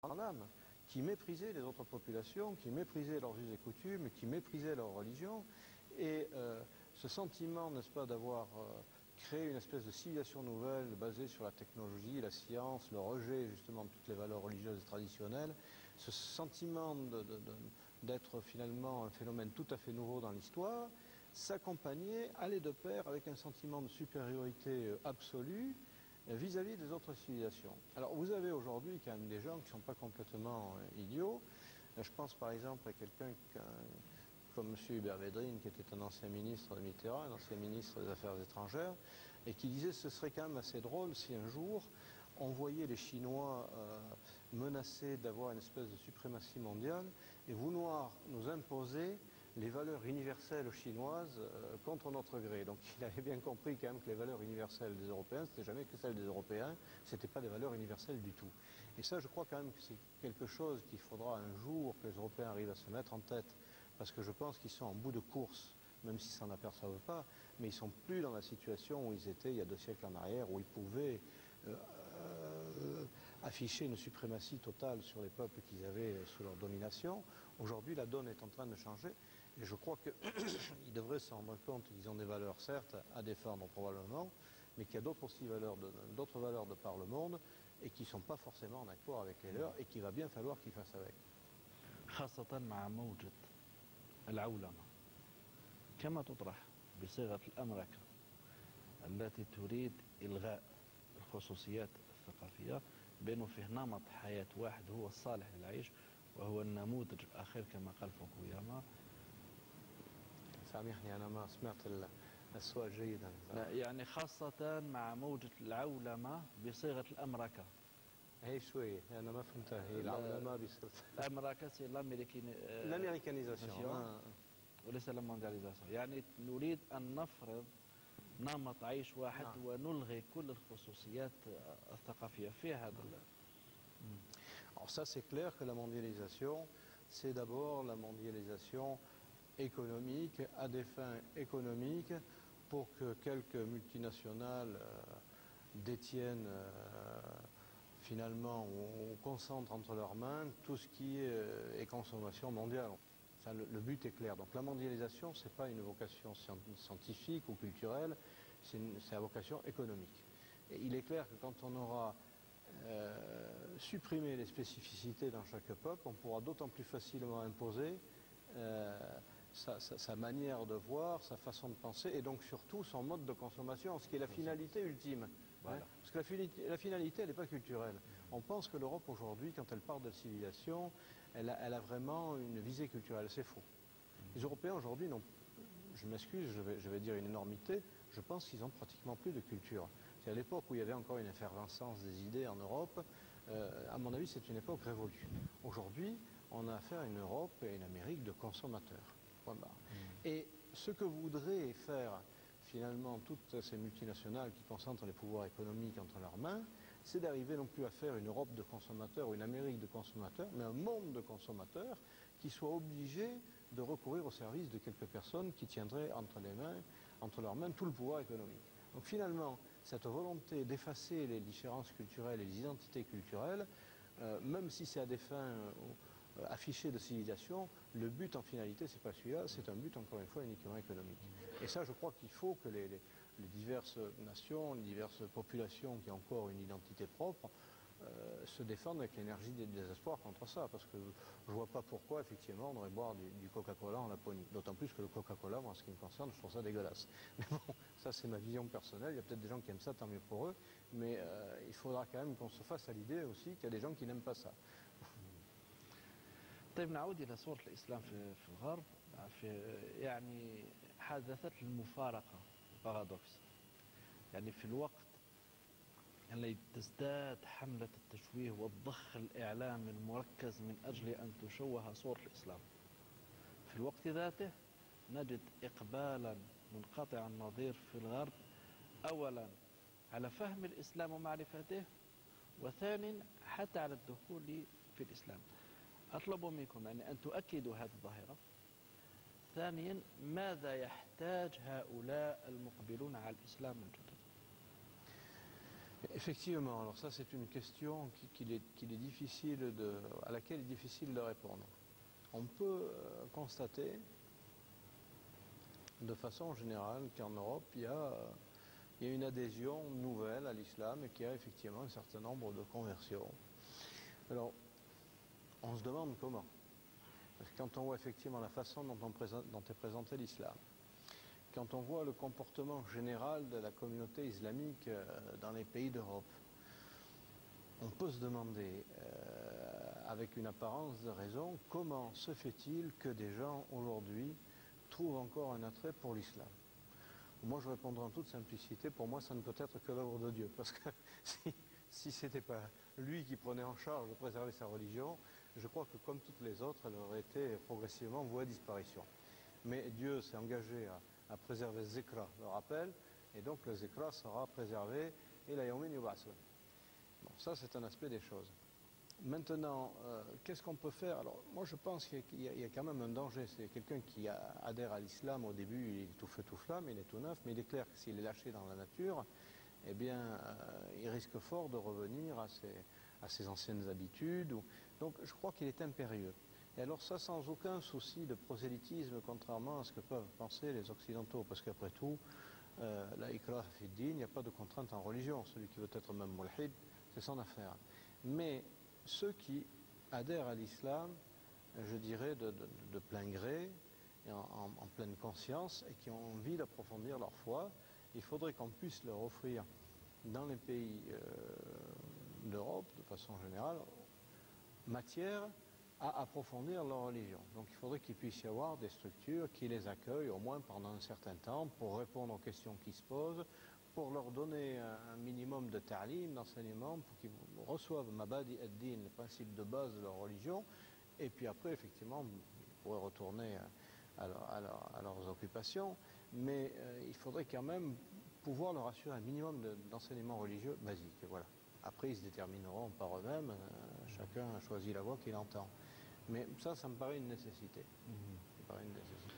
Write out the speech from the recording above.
en âme, qui méprisaient les autres populations, qui méprisaient leurs us et coutumes, qui méprisaient leur religion. Et ce sentiment, n'est-ce pas, d'avoir créé une espèce de civilisation nouvelle basée sur la technologie, la science, le rejet justement de toutes les valeurs religieuses et traditionnelles, ce sentiment d'être finalement un phénomène tout à fait nouveau dans l'histoire, s'accompagnait, allait de pair avec un sentiment de supériorité absolue vis-à-vis des autres civilisations. Alors vous avez aujourd'hui quand même des gens qui ne sont pas complètement idiots. Je pense par exemple à quelqu'un comme M. Hubert Védrine, qui était un ancien ministre de Mitterrand, un ancien ministre des Affaires étrangères, et qui disait que ce serait quand même assez drôle si un jour on voyait les Chinois menacés d'avoir une espèce de suprématie mondiale et vouloir nous imposer les valeurs universelles chinoises contre notre gré. Donc il avait bien compris quand même que les valeurs universelles des Européens, c'était jamais que celles des Européens, c'était pas des valeurs universelles du tout. Et ça, je crois quand même que c'est quelque chose qu'il faudra un jour que les Européens arrivent à se mettre en tête, parce que je pense qu'ils sont en bout de course, même s'ils s'en aperçoivent pas, mais ils sont plus dans la situation où ils étaient il y a 2 siècles en arrière, où ils pouvaient afficher une suprématie totale sur les peuples qu'ils avaient sous leur domination. Aujourd'hui, la donne est en train de changer. Et je crois qu'ils devraient se rendre compte qu'ils ont des valeurs, certes, à défendre probablement, mais qu'il y a d'autres aussi valeurs de par le monde et qui ne sont pas forcément en accord avec les leurs et qu'il va bien falloir qu'ils fassent avec. خاصة مع موجة العولمة كما تطرح بصيغة الأمريكا التي تريد إلغاء الخصوصيات الثقافية، بأنه فيه نمط حياة واحد هو الصالح للعيش وهو النموذج الأخير كما قال فوكوياما. سامحني أنا ما سمعت السؤال جيدا. يعني خاصة مع موجة العولمة بصيغة الأمريكا. هي شوي أنا ما فهمتها. هي العولمة بصيغة الأمريكا سي l'américanisation وليس الموندياليزاسيون. يعني نريد أن نفرض نمط عيش واحد ونلغي كل الخصوصيات الثقافية في هذا. Alors ça c'est clair que la mondialisation, c'est d'abord la mondialisation économique, à des fins économiques, pour que quelques multinationales détiennent finalement ou concentrent entre leurs mains tout ce qui est consommation mondiale. Ça, le but est clair. Donc la mondialisation, ce n'est pas une vocation scientifique ou culturelle, c'est la vocation économique. Et il est clair que quand on aura supprimé les spécificités dans chaque peuple, on pourra d'autant plus facilement imposer sa manière de voir, sa façon de penser et donc surtout son mode de consommation, ce qui est la finalité ultime. Voilà. Hein, parce que la finalité, elle n'est pas culturelle. On pense que l'Europe aujourd'hui, quand elle parle de civilisation, elle a vraiment une visée culturelle. C'est faux. Les Européens aujourd'hui n'ont, je m'excuse, je vais dire une énormité, je pense qu'ils n'ont pratiquement plus de culture. C'est à l'époque où il y avait encore une effervescence des idées en Europe, à mon avis c'est une époque révolue. Aujourd'hui, on a affaire à une Europe et une Amérique de consommateurs. Point barre. Et ce que voudraient faire finalement toutes ces multinationales qui concentrent les pouvoirs économiques entre leurs mains, c'est d'arriver non plus à faire une Europe de consommateurs ou une Amérique de consommateurs, mais un monde de consommateurs qui soit obligé de recourir au service de quelques personnes qui tiendraient entre leurs mains tout le pouvoir économique. Donc finalement, cette volonté d'effacer les différences culturelles et les identités culturelles, même si c'est à des fins affiché de civilisation, le but en finalité c'est pas celui-là, c'est un but encore une fois uniquement économique. Et ça je crois qu'il faut que les diverses nations, les diverses populations qui ont encore une identité propre se défendent avec l'énergie des désespoirs contre ça, parce que je vois pas pourquoi effectivement on devrait boire du Coca-Cola en Laponie. D'autant plus que le Coca-Cola, moi en ce qui me concerne, je trouve ça dégueulasse. Mais bon, ça c'est ma vision personnelle, il y a peut-être des gens qui aiment ça, tant mieux pour eux, mais il faudra quand même qu'on se fasse à l'idée aussi qu'il y a des gens qui n'aiment pas ça. طيب نعود إلى صورة الإسلام في الغرب. يعني حدثت المفارقة بارادوكس، يعني في الوقت الذي تزداد حملة التشويه والضخ الإعلامي المركز من أجل أن تشوه صورة الإسلام، في الوقت ذاته نجد إقبالا منقطع النظير في الغرب، أولا على فهم الإسلام ومعرفته، وثانيا حتى على الدخول في الإسلام. أطلب منكم أن تؤكدوا هذه الظاهرة. ثانيا، ماذا يحتاج هؤلاء المقبلون على الإسلام من جدد؟ Effectivement, alors ça c'est une question à laquelle il est difficile de répondre. On peut constater de façon générale qu'en Europe il y a une adhésion nouvelle à l'islam et qu'il y a effectivement un certain nombre de conversions. Alors, on se demande comment. Parce que quand on voit effectivement la façon dont est présenté l'islam, quand on voit le comportement général de la communauté islamique dans les pays d'Europe, on peut se demander, avec une apparence de raison, comment se fait-il que des gens aujourd'hui trouvent encore un attrait pour l'islam? Moi, je répondrai en toute simplicité, pour moi, ça ne peut être que l'œuvre de Dieu. Parce que si ce n'était pas lui qui prenait en charge de préserver sa religion, je crois que comme toutes les autres, elle aurait été progressivement vouée à disparition. Mais Dieu s'est engagé à préserver le zikra, le rappel, et donc le zikra sera préservé et la yawmin yub'asun. Bon, ça c'est un aspect des choses. Maintenant, qu'est-ce qu'on peut faire? Alors, moi je pense qu'il y a quand même un danger. C'est quelqu'un qui adhère à l'islam, au début il est tout feu tout flamme, il est tout neuf, mais il est clair que s'il est lâché dans la nature, eh bien, il risque fort de revenir à ses anciennes habitudes. Donc je crois qu'il est impérieux. Et alors ça sans aucun souci de prosélytisme, contrairement à ce que peuvent penser les Occidentaux, parce qu'après tout, la ikrah fi din, il n'y a pas de contrainte en religion. Celui qui veut être même mulhid, c'est son affaire. Mais ceux qui adhèrent à l'islam, je dirais de plein gré, et en pleine conscience, et qui ont envie d'approfondir leur foi, il faudrait qu'on puisse leur offrir dans les pays d'Europe, de façon générale, matière à approfondir leur religion. Donc il faudrait qu'il puisse y avoir des structures qui les accueillent au moins pendant un certain temps pour répondre aux questions qui se posent, pour leur donner un minimum de ta'lim, d'enseignement, pour qu'ils reçoivent mabadi ad-din, les principes de base de leur religion, et puis après, effectivement, ils pourraient retourner à leurs occupations, mais il faudrait quand même pouvoir leur assurer un minimum d'enseignement religieux basique. Voilà. Après, ils se détermineront par eux-mêmes, chacun choisit la voie qu'il entend. Mais ça me paraît une nécessité. Ça me paraît une nécessité.